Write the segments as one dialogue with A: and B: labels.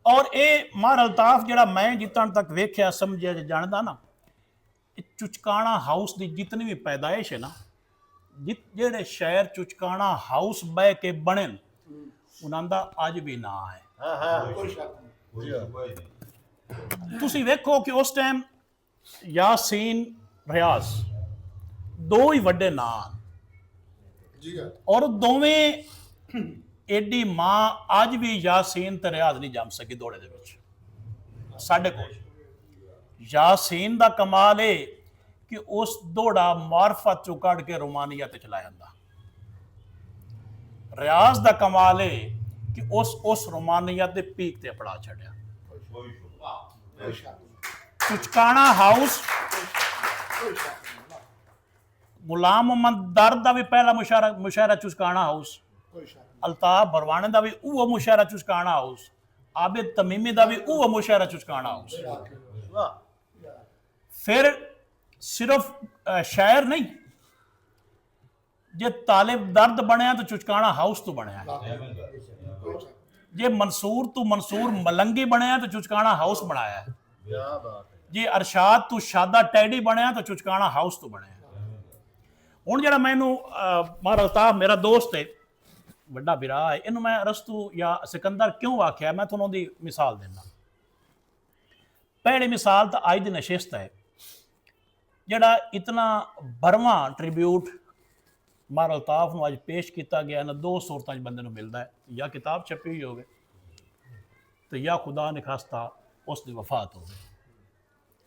A: और ये मार अल्ताफ जड़ा मैं जितन तक वेख्या समझिया जानदा ना, चुचकाना हाउस की जितनी भी पैदाइश है ना, जेड़े शहर चुचकाना हाउस बह के बने उन्होंने अज भी ना है। तुसी वेखो कि उस टाइम यासीन रियाज दो ही वड्डे नाम और दोवें एडी मां अज भी यासीन ते रियाज नहीं जम सकी दौड़े दे विच। साडे कोल यासीन दा कमाल है कि उस दौड़ा मार्फत चो कढ़ के रोमानिया ते चला जांदा। रियाज दा कमाल है कि उस रोमानिया दे पीक ते पड़ा छड़िया। चुचकाना हाउस गुलाम मोहम्मद दर्द दा भी पहला मुशायरा चुचकाना हाउस, अल्ताफ बरवाने दा भी वो मुशायरा चुचकाना हाउस, आबिद तमीमी दा भी वो मुशायरा चुचकाना हाउस। फिर सिर्फ शायर नहीं, जे तालिब दर्द बनया तो चुचकाना हाउस तो बनया, जे मंसूर तो मंसूर मलंगी बनया तो चुचकाना हाउस बनाया, जे अरशाद तो शादा टैडी बनया तो चुचकाना हाउस तो बनया। हुण जरा मैनू मार अल्ताफ मेरा दोस्त है, बड़ा बिरा है, इनू मैं रस्तू या सिकंदर क्यों आख्या, मैं तुहानू दी मिसाल देना। पहली मिसाल तो अज दी नशिस्त है, जड़ा इतना बरवा ट्रिब्यूट मार अल्ताफ नू अज पेश किया गया ना, दो सूरतां बंदे नू मिलता है, या किताब छपी हुई होवे तो या खुदा ने खास्ता उसकी वफात हो गई।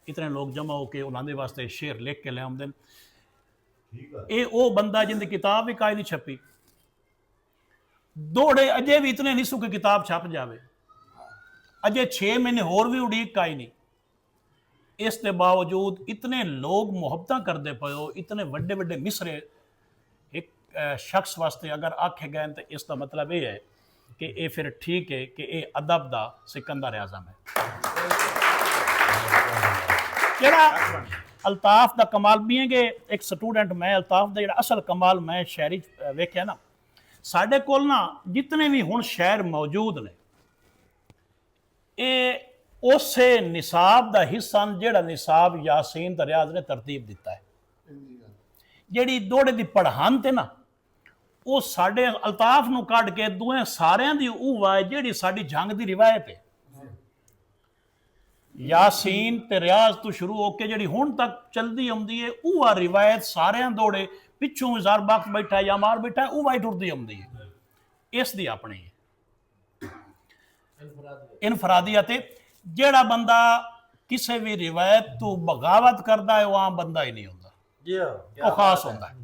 A: इतने लोग जमा होकर उन्होंने वास्ते शेर लिख के ले आते हैं। ये वो बंदा जिंदी किताब भी काई नहीं छपी, दौड़े अजे भी इतने नहीं सु कि किताब छप जाए, अजे 6 महीने होर भी उड़ीक काई नहीं। इसके बावजूद इतने लोग मुहब्बत करते पे हो, इतने वड्डे वड्डे मिसरे एक शख्स वास्ते अगर आखे गए तो इसका मतलब ये है कि ये फिर ठीक है कि ये अदब दा सिकंदर आज़म है। जरा अल्ताफ दा कमाल भी है कि एक स्टूडेंट मैं अल्ताफ दा असल कमाल मैं शायरी वेख्या ना, साढ़े कोल ना जितने भी हुण शायर मौजूद ने ये उस निसाब का हिस्सा जेड़ा निसाब यासीन ते रियाज ने तरतीब दिता है। जेड़ी दौड़े की पढ़ान थे ना, वो साढ़े अल्ताफ नू कढ़ के दुए सारियां दी उह है जेड़ी साडी जंग की रिवायत है। यासीन ते रियाज तो शुरू होकर जेड़ी हुण तक चलती आउंदी है, उह रिवायत सारियां दौड़े पिछों जार बख्श बैठा या मार बैठा है, उह टुरदी आउंदी है। इस दी अपनी इनफरादियत है। जेड़ा बंदा किसी भी रिवायत तो बगावत करता है, वह आम बंदा ही नहीं होता, वो खास होता है।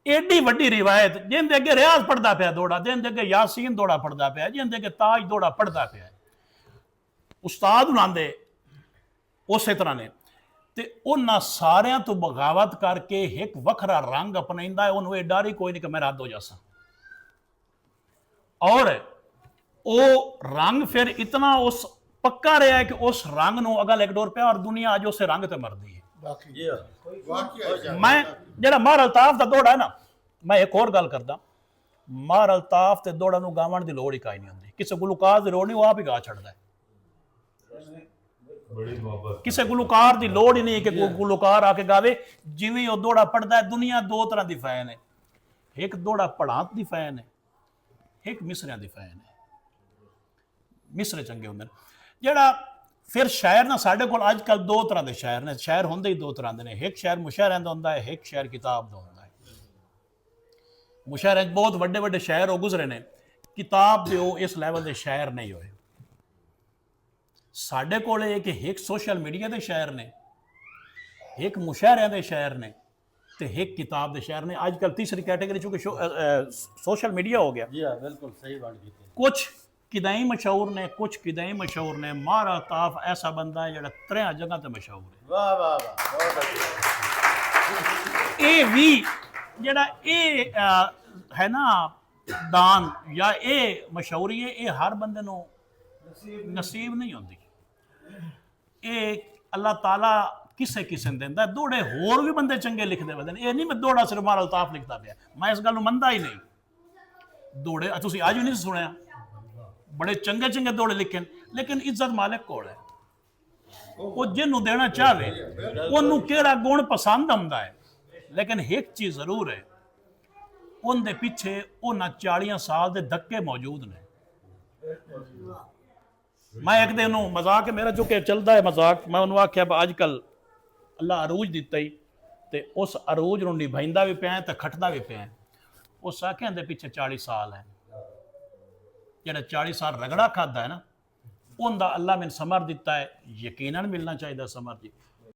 A: एडी वड्डी रिवायत जिंदे अगे रियाज पढ़ता पाया दौड़ा, जिंदे अगे यासीन दौड़ा पढ़ता पाया, जिंदे अगे ताज दौड़ा पढ़ता पाया, उस्ताद उन्होंने उस तरह ने ते उन्हां सारियां तो बगावत करके एक वखरा रंग अपनाइंदा है। उन्होंने ये डर ही कोई नहीं कि मैं रद्द हो जासा, और वो रंग फिर इतना उस पक्का रहा है कि उस रंग नू अगल एक डोर पिया और दुनिया अज उस रंग ते मरदी है। मैं जरा मार अल्ताफ का दौड़ा है ना, मैं एक और गल करदा, मार अल्ताफ ते दौड़ा नू गावन की लोड़ ही काई नहीं होंदी, किसी गुलकार की लोड़ नहीं, वो आप ही गा छड़दा है। किसी गुलकार की लोड़ ही नहीं कि गुलकार आके गावे। जिवें वो दौड़ा पढ़ता है, दुनिया दो तरह की फैन है, एक दौड़ा पढ़ात की फैन है, एक मिसरियां की फैन है। मिसरे चंगे होंगे जड़ा फिर शायर ना, साढ़े को अजकल दो तरह के शायर ने, शायर होंगे ही दो तरह के ने, एक शायर मुशायरे का होंदा है, एक शायर किताब का होंदा है। मुशायरे बहुत वड्डे वड्डे शायर हो गुजरे ने, किताब के वो इस लैवल के शायर नहीं होए। साढ़े कोल एक सोशल मीडिया के शायर ने, एक मुशायरे के शायर ने, ते एक किताब के शायर ने। अजकल तीसरी कैटेगरी चूंकि सोशल मीडिया हो गया।
B: जी हाँ, बिल्कुल सही बात की।
A: कुछ किदाई मशहूर ने, कुछ किदाई मशहूर ने। मार अल्ताफ ऐसा बंदा है जड़ा 3 जगह ते मशहूर है।
B: वाह वाह वाह, बहुत अच्छा।
A: ये भी जड़ा ये है ना दान या ये मशहूरी है, ये हर बंदे नू नसीब नहीं होंदी। ये अल्लाह ताला किसे किसे देंदा। दौड़े होर भी बंदे चंगे लिखते वदन, ये नहीं मैं दौड़ा सिर्फ मार अल्ताफ लिखता पाया, मैं इस गल नू मनदा ही नहीं। दौड़े तुसीं अज भी नहीं सुनिया, ਬੜੇ ਚੰਗੇ ਚੰਗੇ ਦੋੜੇ ਲਿਖੇ ਨੇ, ਲੇਕਿਨ ਇੱਜ਼ਤ ਮਾਲਕ ਕੋਲ ਹੈ। ਉਹ ਜਿਹਨੂੰ ਦੇਣਾ ਚਾਹਵੇ ਉਹਨੂੰ ਕਿਹੜਾ ਗੁਣ ਪਸੰਦ ਆਉਂਦਾ ਹੈ। ਲੇਕਿਨ ਇੱਕ ਚੀਜ਼ ਜ਼ਰੂਰ ਹੈ, ਉਹਦੇ ਪਿੱਛੇ ਉਹਨਾਂ 40 ਸਾਲ ਦੇ ਧੱਕੇ ਮੌਜੂਦ ਨੇ। ਮੈਂ ਇੱਕ ਦਿਨ ਨੂੰ ਮਜ਼ਾਕ ਮੇਰਾ ਜੋ ਕਿ ਚੱਲਦਾ ਹੈ ਮਜ਼ਾਕ, ਮੈਂ ਉਹਨੂੰ ਆਖਿਆ ਅੱਜ ਕੱਲ ਅੱਲਾ ਅਰੂਜ ਦਿੱਤਾ ਹੀ ਤੇ ਉਸ ਅਰੂਜ ਨੂੰ ਨਿਭਾਉਂਦਾ ਵੀ ਪਿਆ ਤੇ ਖੱਟਦਾ ਵੀ ਪਿਆ। ਉਸ ਆਖਿਆਂ ਦੇ ਪਿੱਛੇ 40 ਸਾਲ ਹੈ। ਜਿਹੜਾ 40 ਸਾਲ ਰਗੜਾ ਖਾਦਾ ਹੈ ਨਾ, ਉਹਦਾ ਅੱਲਾ ਮੈਨੂੰ ਸਮਰ ਦਿੱਤਾ ਹੈ। ਯਕੀਨਨ ਮਿਲਣਾ ਚਾਹੀਦਾ ਸਮਰ ਜੀ।